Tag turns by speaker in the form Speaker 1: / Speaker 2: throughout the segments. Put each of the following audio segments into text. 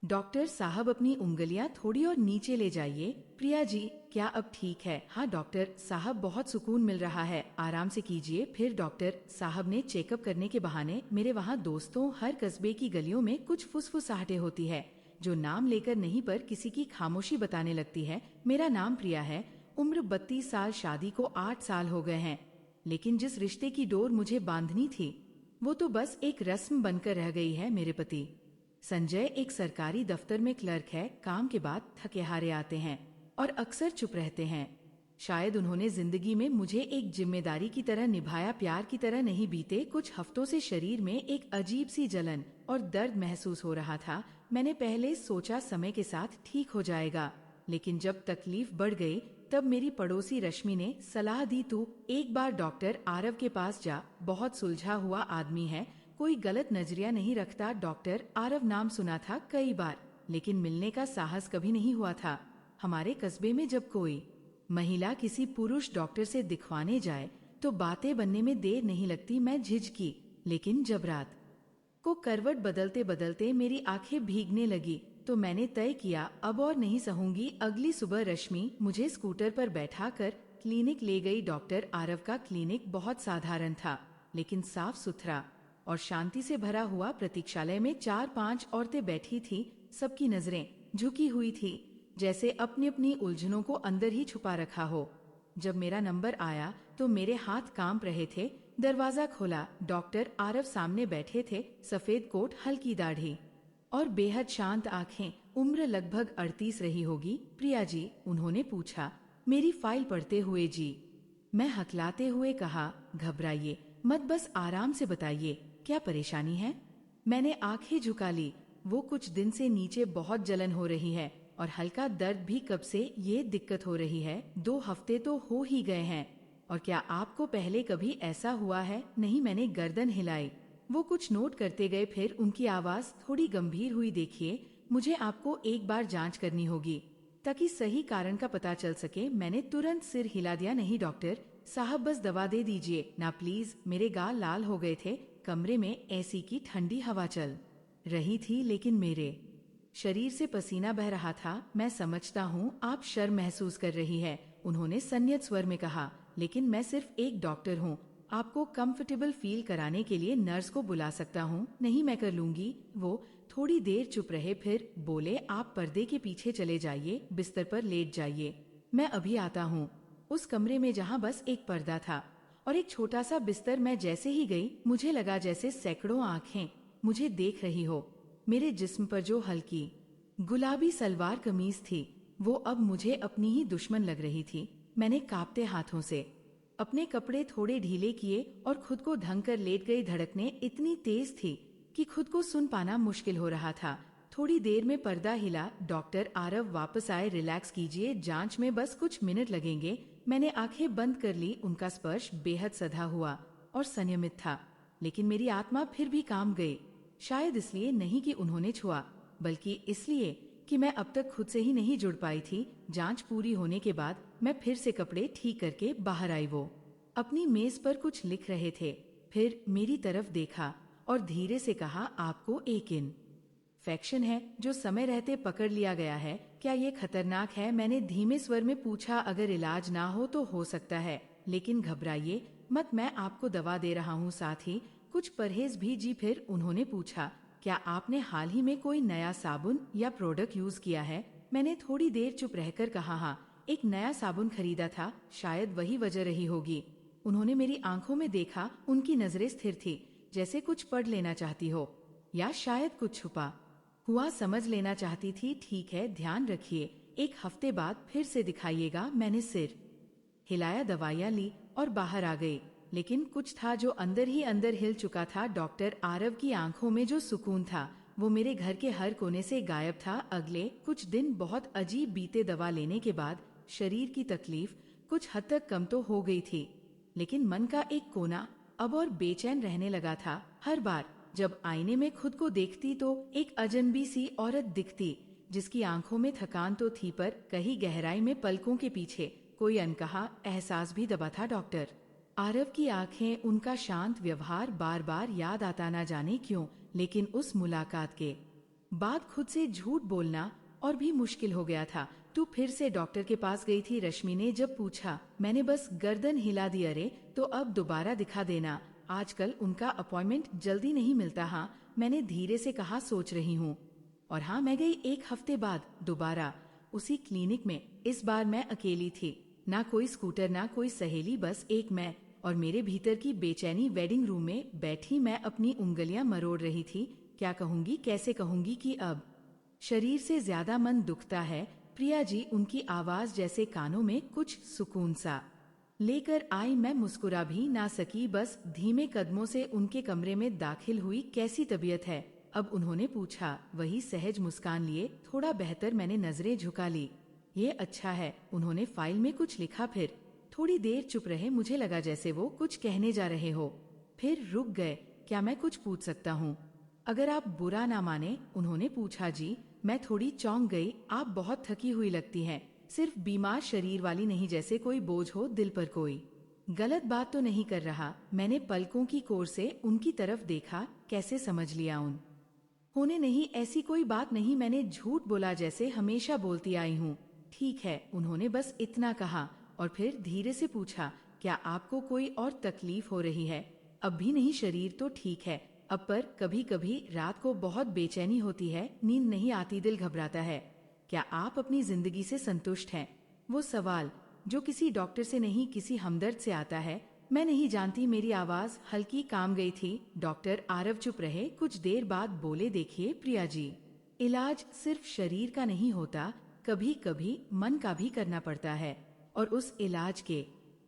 Speaker 1: Doctor साहब अपनी उंगलियां थोड़ी और नीचे ले जाइए। प्रिया जी, क्या अब ठीक है? हाँ डॉक्टर साहब, बहुत सुकून मिल रहा है, आराम से कीजिए। फिर डॉक्टर साहब ने चेकअप करने के बहाने मेरे वहाँ दोस्तों हर कस्बे की गलियों में कुछ फुसफुसाहटें होती है जो नाम लेकर नहीं पर किसी की खामोशी बताने लगती है। मेरा नाम प्रिया है, उम्र 32 साल, शादी को 8 साल हो गए हैं। लेकिन जिस रिश्ते की डोर मुझे बांधनी थी वो तो बस एक रस्म बनकर रह गई है। मेरे पति संजय एक सरकारी दफ्तर में क्लर्क है, काम के बाद थके हारे आते हैं और अक्सर चुप रहते हैं। शायद उन्होंने जिंदगी में मुझे एक जिम्मेदारी की तरह निभाया, प्यार की तरह नहीं। बीते कुछ हफ्तों से शरीर में एक अजीब सी जलन और दर्द महसूस हो रहा था। मैंने पहले सोचा समय के साथ ठीक हो जाएगा, लेकिन जब तकलीफ बढ़ गई तब मेरी पड़ोसी रश्मि ने सलाह दी, तू एक बार डॉक्टर आरव के पास जा, बहुत सुलझा हुआ आदमी है, कोई गलत नजरिया नहीं रखता। डॉक्टर आरव नाम सुना था कई बार, लेकिन मिलने का साहस कभी नहीं हुआ था। हमारे कस्बे में जब कोई महिला किसी पुरुष डॉक्टर से दिखवाने जाए तो बातें बनने में देर नहीं लगती। मैं झिझकी, लेकिन जब रात को करवट बदलते बदलते मेरी आंखें भीगने लगी तो मैंने तय किया अब और नहीं सहूंगी। अगली सुबह रश्मि मुझे स्कूटर पर बैठाकर क्लिनिक ले गई। डॉक्टर आरव का क्लिनिक बहुत साधारण था, लेकिन साफ सुथरा और शांति से भरा हुआ। प्रतीक्षालय में 4-5 औरतें बैठी थी, सबकी नजरें झुकी हुई थी, जैसे अपनी अपनी उलझनों को अंदर ही छुपा रखा हो। जब मेरा नंबर आया तो मेरे हाथ कांप रहे थे। दरवाजा खोला, डॉक्टर आरव सामने बैठे थे, सफेद कोट, हल्की दाढ़ी और बेहद शांत आंखें। उम्र लगभग 38 रही होगी। प्रिया जी, उन्होंने पूछा, मेरी फाइल पढ़ते हुए। जी, मैं हकलाते हुए कहा, घबराइए मत, बस आराम से बताइए, क्या परेशानी है? मैंने आंखें झुका ली। वो कुछ दिन से नीचे बहुत जलन हो रही है और हल्का दर्द भी। कब से ये दिक्कत हो रही है? 2 हफ्ते तो हो ही गए हैं। और क्या आपको पहले कभी ऐसा हुआ है? नहीं, मैंने गर्दन हिलाई। वो कुछ नोट करते गए, फिर उनकी आवाज थोड़ी गंभीर हुई। देखिए, मुझे आपको एक बार जांच करनी होगी ताकि सही कारण का पता चल सके। मैंने तुरंत सिर हिला दिया, नहीं डॉक्टर साहब, बस दवा दे दीजिए ना प्लीज। मेरे गाल लाल हो गए थे। कमरे में एसी की ठंडी हवा चल रही थी, लेकिन मेरे शरीर से पसीना बह रहा था। मैं समझता हूँ आप शर्म महसूस कर रही है, उन्होंने संयत स्वर में कहा, लेकिन मैं सिर्फ एक डॉक्टर हूँ। आपको कंफर्टेबल फील कराने के लिए नर्स को बुला सकता हूँ। नहीं, मैं कर लूंगी। वो थोड़ी देर चुप रहे, फिर बोले, आप पर्दे के पीछे चले जाइए, बिस्तर पर लेट जाइए, मैं अभी आता हूँ। उस कमरे में जहाँ बस एक पर्दा था और एक छोटा सा बिस्तर, मैं जैसे ही गई मुझे लगा जैसे सैकड़ों आंखें मुझे देख रही हो। मेरे जिस्म पर जो हल्की गुलाबी सलवार कमीज थी वो अब मुझे अपनी ही दुश्मन लग रही थी। मैंने कांपते हाथों से अपने कपड़े थोड़े ढीले किए और खुद को ढंग कर लेट गई। धड़कनें इतनी तेज थी कि खुद को सुन पाना मुश्किल हो रहा था। थोड़ी देर में पर्दा हिला, डॉक्टर आरव वापस आए। रिलैक्स कीजिए, जांच में बस कुछ मिनट लगेंगे। मैंने आंखें बंद कर ली। उनका स्पर्श बेहद सधा हुआ और संयमित था, लेकिन मेरी आत्मा फिर भी कांप गई। शायद इसलिए नहीं कि उन्होंने छुआ, बल्कि इसलिए कि मैं अब तक खुद से ही नहीं जुड़ पाई थी। जांच पूरी होने के बाद मैं फिर से कपड़े ठीक करके बाहर आई। वो अपनी मेज पर कुछ लिख रहे थे, फिर मेरी तरफ देखा और धीरे से कहा, आपको एक इन्फेक्शन है जो समय रहते पकड़ लिया गया है। क्या ये खतरनाक है? मैंने धीमे स्वर में पूछा। अगर इलाज ना हो तो हो सकता है, लेकिन घबराइए मत, मैं आपको दवा दे रहा हूँ, साथ ही कुछ परहेज भी। जी। फिर उन्होंने पूछा, क्या आपने हाल ही में कोई नया साबुन या प्रोडक्ट यूज किया है? मैंने थोड़ी देर चुप रहकर कहा, हाँ, एक नया साबुन खरीदा था, शायद वही वजह रही होगी। उन्होंने मेरी आंखों में देखा, उनकी नजरें स्थिर थी, जैसे कुछ पढ़ लेना चाहती हो या शायद कुछ छुपा हुआ समझ लेना चाहती थी। ठीक है, ध्यान रखिए, 1 हफ्ते बाद फिर से दिखाइएगा। मैंने सिर हिलाया, दवाइयाँ ली और बाहर आ गई, लेकिन कुछ था जो अंदर ही अंदर हिल चुका था। डॉक्टर आरव की आंखों में जो सुकून था वो मेरे घर के हर कोने से गायब था। अगले कुछ दिन बहुत अजीब बीते। दवा लेने के बाद शरीर की तकलीफ कुछ हद तक कम तो हो गई थी, लेकिन मन का एक कोना अब और बेचैन रहने लगा था। हर बार जब आईने में खुद को देखती तो एक अजनबी सी औरत दिखती, जिसकी आंखों में थकान तो थी, पर कहीं गहराई में पलकों के पीछे कोई अनकहा एहसास भी दबा था। डॉक्टर आरव की आंखें, उनका शांत व्यवहार बार बार याद आता, ना जाने क्यों, लेकिन उस मुलाकात के बात खुद से झूठ बोलना और भी मुश्किल हो गया था। तू फिर से डॉक्टर के पास गई थी? रश्मि ने जब पूछा, मैंने बस गर्दन हिला दी। अरे तो अब दोबारा दिखा देना, आजकल उनका अपॉइंटमेंट जल्दी नहीं मिलता। हाँ, मैंने धीरे से कहा, सोच रही हूँ। और हाँ, मैं गई 1 हफ्ते बाद दोबारा उसी क्लिनिक में। इस बार मैं अकेली थी, ना कोई स्कूटर ना कोई सहेली, बस एक मैं और मेरे भीतर की बेचैनी। वेडिंग रूम में बैठी मैं अपनी उंगलियां मरोड़ रही थी। क्या कहूंगी, कैसे कहूंगी कि अब शरीर से ज्यादा मन दुखता है। प्रिया जी, उनकी आवाज जैसे कानों में कुछ सुकून सा लेकर आई। मैं मुस्कुरा भी ना सकी, बस धीमे कदमों से उनके कमरे में दाखिल हुई। कैसी तबीयत है अब? उन्होंने पूछा, वही सहज मुस्कान लिए। थोड़ा बेहतर, मैंने नजरें झुका ली। ये अच्छा है। उन्होंने फाइल में कुछ लिखा, फिर थोड़ी देर चुप रहे। मुझे लगा जैसे वो कुछ कहने जा रहे हो, फिर रुक गए। क्या मैं कुछ पूछ सकता हूँ? अगर आप बुरा ना माने, उन्होंने पूछा। जी। मैं थोड़ी चौंक गई। आप बहुत थकी हुई लगती हैं, सिर्फ बीमार शरीर वाली नहीं, जैसे कोई बोझ हो दिल पर। कोई गलत बात तो नहीं कर रहा? मैंने पलकों की कोर से उनकी तरफ देखा। कैसे समझ लिया? उन होने नहीं, ऐसी कोई बात नहीं, मैंने झूठ बोला जैसे हमेशा बोलती आई हूँ। ठीक है, उन्होंने बस इतना कहा और फिर धीरे से पूछा, क्या आपको कोई और तकलीफ हो रही है? अब भी नहीं, शरीर तो ठीक है अब, पर कभी कभी रात को बहुत बेचैनी होती है, नींद नहीं आती, दिल घबराता है। क्या आप अपनी जिंदगी से संतुष्ट हैं? वो सवाल जो किसी डॉक्टर से नहीं, किसी हमदर्द से आता है। मैं नहीं जानती, मेरी आवाज हल्की काम गई थी। डॉक्टर आरव चुप रहे, कुछ देर बाद बोले, देखिए प्रिया जी, इलाज सिर्फ शरीर का नहीं होता, कभी कभी मन का भी करना पड़ता है। और उस इलाज के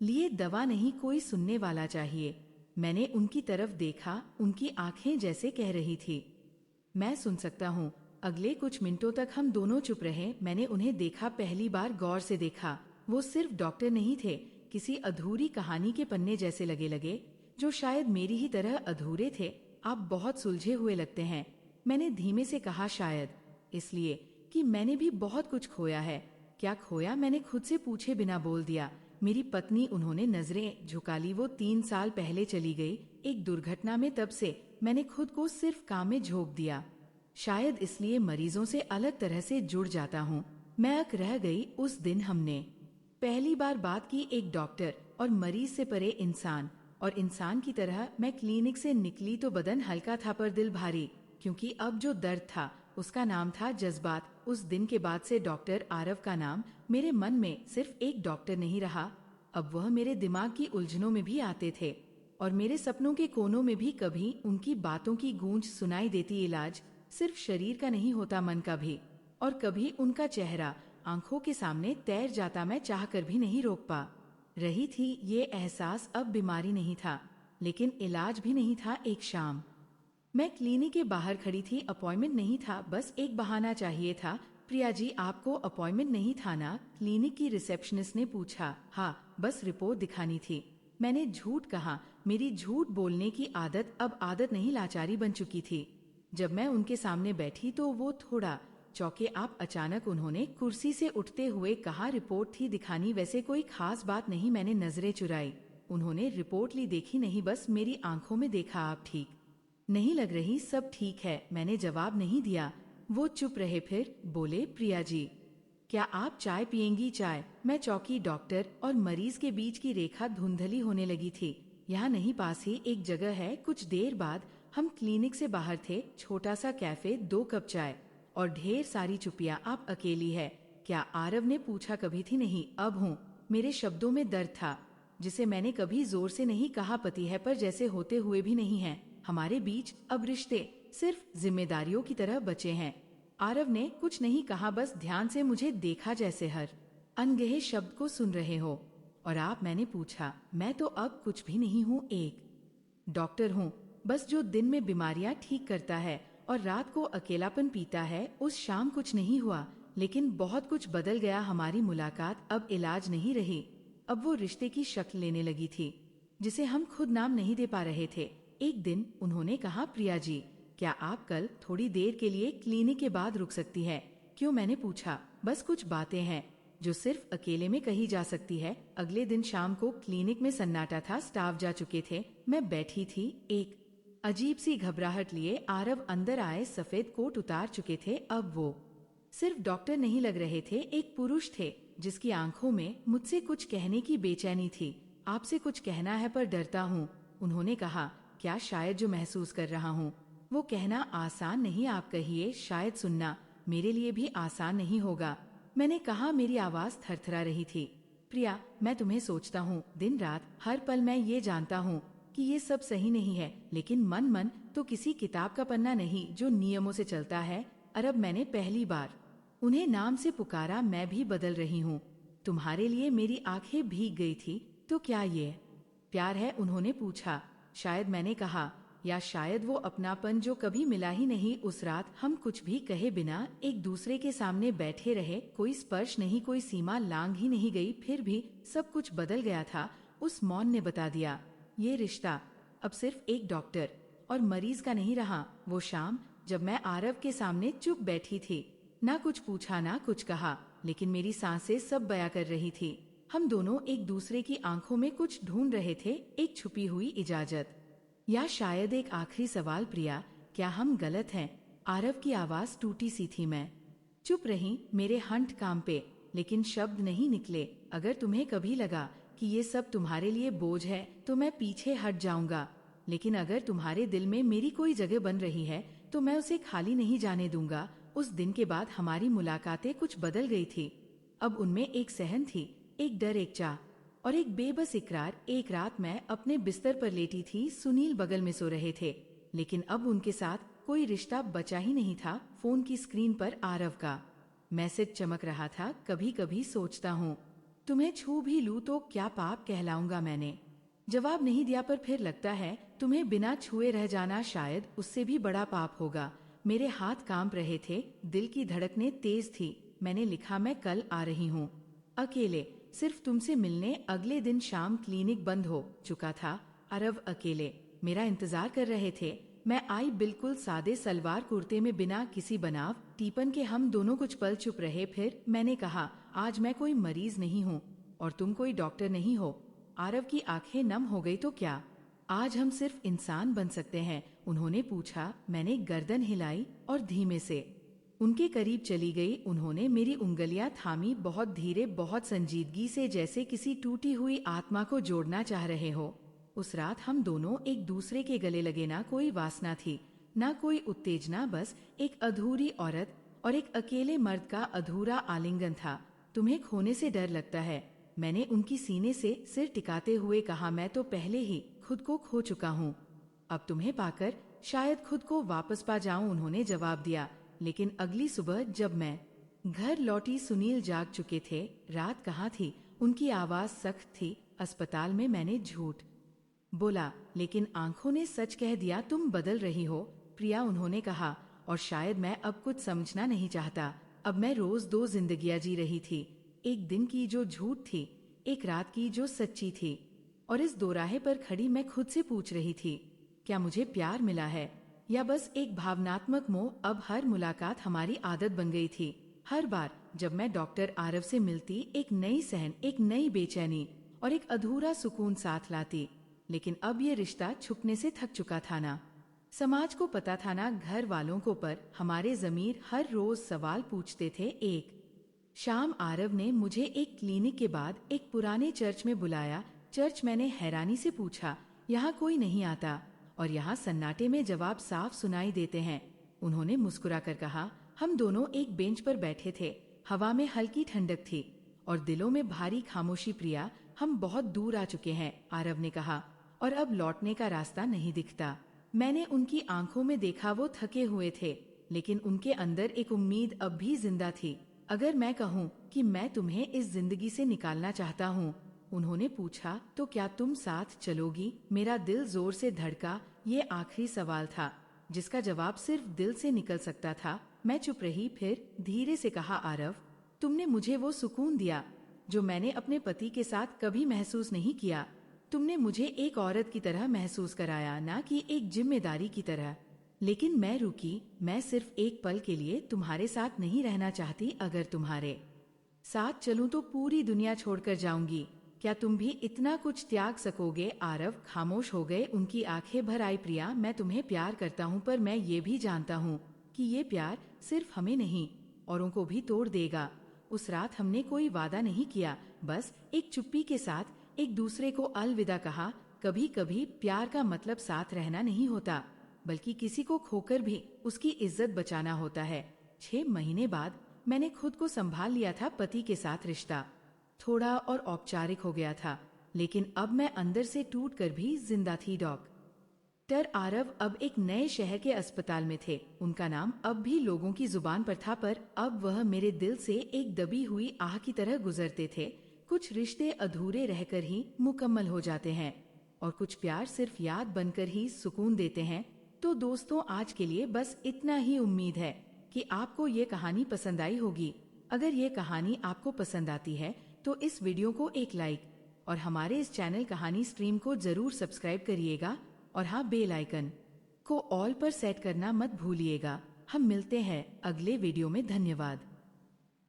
Speaker 1: लिए दवा नहीं, कोई सुनने वाला चाहिए। मैंने उनकी तरफ देखा, उनकी आंखें जैसे कह रही थी, मैं सुन सकता हूँ। अगले कुछ मिनटों तक हम दोनों चुप रहे। मैंने उन्हें देखा, पहली बार गौर से देखा। वो सिर्फ डॉक्टर नहीं थे, किसी अधूरी कहानी के पन्ने जैसे लगे, जो शायद मेरी ही तरह अधूरे थे। आप बहुत सुलझे हुए लगते हैं, मैंने धीमे से कहा। शायद इसलिए कि मैंने भी बहुत कुछ खोया है। क्या खोया? मैंने खुद से पूछे बिना बोल दिया। मेरी पत्नी। उन्होंने नजरें झुका ली। वो 3 साल पहले चली गई, एक दुर्घटना में। तब से मैंने खुद को सिर्फ काम में झोंक दिया। शायद इसलिए मरीजों से अलग तरह से जुड़ जाता हूँ। मैं अक रह गई। उस दिन हमने पहली बार बात की, एक डॉक्टर और मरीज से परे इंसान और इंसान की तरह। मैं क्लिनिक से निकली तो बदन हल्का था पर दिल भारी, क्योंकि अब जो दर्द था उसका नाम था जज्बात। उस दिन के बाद से डॉक्टर आरव का नाम मेरे मन में सिर्फ एक डॉक्टर नहीं रहा, अब वह मेरे दिमाग की उलझनों में भी आते थे और मेरे सपनों के कोनों में भी कभी उनकी बातों की गूंज सुनाई देती। इलाज सिर्फ शरीर का नहीं होता, मन का भी। और कभी उनका चेहरा आंखों के सामने तैर जाता, मैं चाहकर भी नहीं रोक पा रही थी। ये एहसास अब बीमारी नहीं था, लेकिन इलाज भी नहीं था। एक शाम मैं क्लिनिक के बाहर खड़ी थी, अपॉइंटमेंट नहीं था, बस एक बहाना चाहिए था। प्रिया जी, आपको अपॉइंटमेंट नहीं था ना? क्लिनिक की रिसेप्शनिस्ट ने पूछा। हाँ, बस रिपोर्ट दिखानी थी। मैंने झूठ कहा। मेरी झूठ बोलने की आदत अब आदत नहीं, लाचारी बन चुकी थी। जब मैं उनके सामने बैठी तो वो थोड़ा चौंके। आप अचानक, उन्होंने कुर्सी से उठते हुए कहा। रिपोर्ट थी दिखानी, वैसे कोई खास बात नहीं। मैंने नजरें चुराई। उन्होंने रिपोर्ट ली, देखी नहीं, बस मेरी आंखों में देखा। आप ठीक नहीं लग रही। सब ठीक है, मैंने जवाब नहीं दिया। वो चुप रहे, फिर बोले, प्रिया जी, क्या आप चाय पियेंगी? चाय? मैं चौंकी। डॉक्टर और मरीज के बीच की रेखा धुंधली होने लगी थी। यहाँ नहीं, पास ही एक जगह है। कुछ देर बाद हम क्लिनिक से बाहर थे, छोटा सा कैफे, 2 कप चाय और ढेर सारी चुपिया। आप अकेली है क्या? आरव ने पूछा। कभी थी, नहीं अब हूँ। मेरे शब्दों में दर्द था, जिसे मैंने कभी जोर से नहीं कहा। पति है, पर जैसे होते हुए भी नहीं है। हमारे बीच अब रिश्ते सिर्फ जिम्मेदारियों की तरह बचे हैं। आरव ने कुछ नहीं कहा, बस ध्यान से मुझे देखा, जैसे हर अनगहे शब्द को सुन रहे हो। और आप? मैंने पूछा। मैं तो अब कुछ भी नहीं हूँ, एक डॉक्टर हूँ, बस जो दिन में बीमारियां ठीक करता है और रात को अकेलापन पीता है। उस शाम कुछ नहीं हुआ, लेकिन बहुत कुछ बदल गया। हमारी मुलाकात अब इलाज नहीं रही, अब वो रिश्ते की शक्ल लेने लगी थी, जिसे हम खुद नाम नहीं दे पा रहे थे। एक दिन उन्होंने कहा, प्रिया जी, क्या आप कल थोड़ी देर के लिए क्लिनिक के बाद रुक सकती है? क्यों? मैंने पूछा। बस कुछ बातें हैं जो सिर्फ अकेले में कही जा सकती है। अगले दिन शाम को क्लिनिक में सन्नाटा था, स्टाफ जा चुके थे। मैं बैठी थी एक अजीब सी घबराहट लिए आरव अंदर आए। सफेद कोट उतार चुके थे। अब वो सिर्फ डॉक्टर नहीं लग रहे थे, एक पुरुष थे जिसकी आंखों में मुझसे कुछ कहने की बेचैनी थी। आपसे कुछ कहना है पर डरता हूँ, उन्होंने कहा। क्या शायद जो महसूस कर रहा हूँ वो कहना आसान नहीं, आप कहिए। शायद सुनना मेरे लिए भी आसान नहीं होगा, मैंने कहा। मेरी आवाज थरथरा रही थी। प्रिया, मैं तुम्हें सोचता हूँ दिन रात, हर पल। मैं ये जानता हूँ कि ये सब सही नहीं है, लेकिन मन मन तो किसी किताब का पन्ना नहीं जो नियमों से चलता है। अरब, मैंने पहली बार उन्हें नाम से पुकारा। मैं भी बदल रही हूँ तुम्हारे लिए। मेरी आंखें भीग गई थी। तो क्या ये प्यार है, उन्होंने पूछा। शायद, मैंने कहा, या शायद वो अपनापन जो कभी मिला ही नहीं। उस रात हम कुछ भी कहे बिना एक दूसरे के सामने बैठे रहे। कोई स्पर्श नहीं, कोई सीमा लांघ ही नहीं गई। फिर भी सब कुछ बदल गया था। उस मौन ने बता दिया, ये रिश्ता अब सिर्फ एक डॉक्टर और मरीज का नहीं रहा। वो शाम जब मैं आरव के सामने चुप बैठी थी, ना कुछ पूछा ना कुछ कहा, लेकिन मेरी सांसें सब बयां कर रही थी। हम दोनों एक दूसरे की आंखों में कुछ ढूंढ रहे थे, एक छुपी हुई इजाजत या शायद एक आखिरी सवाल। प्रिया, क्या हम गलत हैं? आरव की आवाज टूटी सी थी। मैं चुप रही, मेरे हंठ काम पे, लेकिन शब्द नहीं निकले। अगर तुम्हें कभी लगा कि ये सब तुम्हारे लिए बोझ है तो मैं पीछे हट जाऊंगा, लेकिन अगर तुम्हारे दिल में मेरी कोई जगह बन रही है तो मैं उसे खाली नहीं जाने दूंगा। उस दिन के बाद हमारी मुलाकातें कुछ बदल गई थी। अब उनमें एक सहन थी, एक डर, एक चाह और एक बेबस इकरार। एक रात मैं अपने बिस्तर पर लेटी थी, सुनील बगल में सो रहे थे, लेकिन अब उनके साथ कोई रिश्ता बचा ही नहीं था। फोन की स्क्रीन पर आरव का मैसेज चमक रहा था। कभी कभी सोचता हूँ तुम्हें छू भी लूं तो क्या पाप कहलाऊंगा। मैंने जवाब नहीं दिया, पर फिर लगता है तुम्हें बिना छुए रह जाना शायद उससे भी बड़ा पाप होगा। मेरे हाथ कांप रहे थे, दिल की धड़कनें तेज थी। मैंने लिखा, मैं कल आ रही हूँ, अकेले, सिर्फ तुमसे मिलने। अगले दिन शाम क्लिनिक बंद हो चुका था। अरव अकेले मेरा इंतजार कर रहे थे। मैं आई बिल्कुल सादे सलवार कुर्ते में, बिना किसी बनाव टीपन के। हम दोनों कुछ पल चुप रहे। फिर मैंने कहा, आज मैं कोई मरीज नहीं हूँ और तुम कोई डॉक्टर नहीं हो। आरव की आंखें नम हो गई। तो क्या आज हम सिर्फ इंसान बन सकते हैं, उन्होंने पूछा। मैंने गर्दन हिलाई और धीमे से उनके करीब चली गई। उन्होंने मेरी उंगलियां थामी, बहुत धीरे, बहुत संजीदगी से, जैसे किसी टूटी हुई आत्मा को जोड़ना चाह रहे हो। उस रात हम दोनों एक दूसरे के गले लगे। ना कोई वासना थी, ना कोई उत्तेजना, बस एक अधूरी औरत और एक अकेले मर्द का अधूरा आलिंगन था। तुम्हें खोने से डर लगता है, मैंने उनकी सीने से सिर टिकाते हुए कहा। मैं तो पहले ही खुद को खो चुका हूँ, अब तुम्हें पाकर शायद खुद को वापस पा जाऊं, उन्होंने जवाब दिया। लेकिन अगली सुबह जब मैं घर लौटी, सुनील जाग चुके थे। रात कहाँ थी, उनकी आवाज सख्त थी। अस्पताल में, मैंने झूठ बोला, लेकिन आंखों ने सच कह दिया। तुम बदल रही हो प्रिया, उन्होंने कहा, और शायद मैं अब कुछ समझना नहीं चाहता। अब मैं रोज दो जिंदगियां जी रही थी, एक दिन की जो झूठ थी, एक रात की जो सच्ची थी। और इस दोराहे पर खड़ी मैं खुद से पूछ रही थी, क्या मुझे प्यार मिला है या बस एक भावनात्मक मोह? अब हर मुलाकात हमारी आदत बन गई थी। हर बार जब मैं डॉक्टर आरव से मिलती, एक नई सहन, एक नई बेचैनी और एक अधूरा सुकून साथ लाती। लेकिन अब ये रिश्ता छुपने से थक चुका था ना समाज को पता था, ना घर वालों को, पर हमारे जमीर हर रोज सवाल पूछते थे। एक शाम आरव ने मुझे एक क्लिनिक के बाद एक पुराने चर्च में बुलाया। चर्च, मैंने हैरानी से पूछा, यहाँ कोई नहीं आता? और यहाँ सन्नाटे में जवाब साफ सुनाई देते हैं, उन्होंने मुस्कुराकर कहा। हम दोनों एक बेंच पर बैठे थे, हवा में हल्की ठंडक थी और दिलों में भारी खामोशी। प्रिया, हम बहुत दूर आ चुके हैं, आरव ने कहा, और अब लौटने का रास्ता नहीं दिखता। मैंने उनकी आंखों में देखा, वो थके हुए थे, लेकिन उनके अंदर एक उम्मीद अब भी जिंदा थी। अगर मैं कहूँ कि मैं तुम्हें इस जिंदगी से निकालना चाहता हूँ, उन्होंने पूछा, तो क्या तुम साथ चलोगी? मेरा दिल जोर से धड़का। ये आखिरी सवाल था जिसका जवाब सिर्फ दिल से निकल सकता था। मैं चुप रही, फिर धीरे से कहा, आरव, तुमने मुझे वो सुकून दिया जो मैंने अपने पति के साथ कभी महसूस नहीं किया। तुमने मुझे एक औरत की तरह महसूस कराया, ना कि एक जिम्मेदारी की तरह। लेकिन मैं रुकी। मैं सिर्फ एक पल के लिए तुम्हारे साथ नहीं रहना चाहती। अगर तुम्हारे साथ चलूं तो पूरी दुनिया छोड़कर जाऊंगी। क्या तुम भी इतना कुछ त्याग सकोगे? आरव खामोश हो गए। उनकी आंखें भर आई। प्रिया, मैं तुम्हें प्यार करता हूँ, पर मैं ये भी जानता हूँ कि ये प्यार सिर्फ हमें नहीं, औरों को भी तोड़ देगा। उस रात हमने कोई वादा नहीं किया, बस एक चुप्पी के साथ एक दूसरे को अलविदा कहा। कभी कभी प्यार का मतलब साथ रहना नहीं होता, बल्कि किसी को खोकर भी उसकी इज्जत बचाना होता है। 6 महीने बाद मैंने खुद को संभाल लिया था। पति के साथ रिश्ता थोड़ा और औपचारिक हो गया था, लेकिन अब मैं अंदर से टूट कर भी जिंदा थी। डॉक्टर आरव अब एक नए शहर के अस्पताल में थे। उनका नाम अब भी लोगों की जुबान पर था, पर अब वह मेरे दिल से एक दबी हुई आह की तरह गुजरते थे। कुछ रिश्ते अधूरे रहकर ही मुकम्मल हो जाते हैं, और कुछ प्यार सिर्फ याद बनकर ही सुकून देते हैं। तो दोस्तों, आज के लिए बस इतना ही। उम्मीद है कि आपको ये कहानी पसंद आई होगी। अगर ये कहानी आपको पसंद आती है तो इस वीडियो को एक लाइक और हमारे इस चैनल कहानी स्ट्रीम को जरूर सब्सक्राइब करिएगा। और हाँ, बेल आइकन को ऑल पर सेट करना मत भूलिएगा। हम मिलते हैं अगले वीडियो में। धन्यवाद।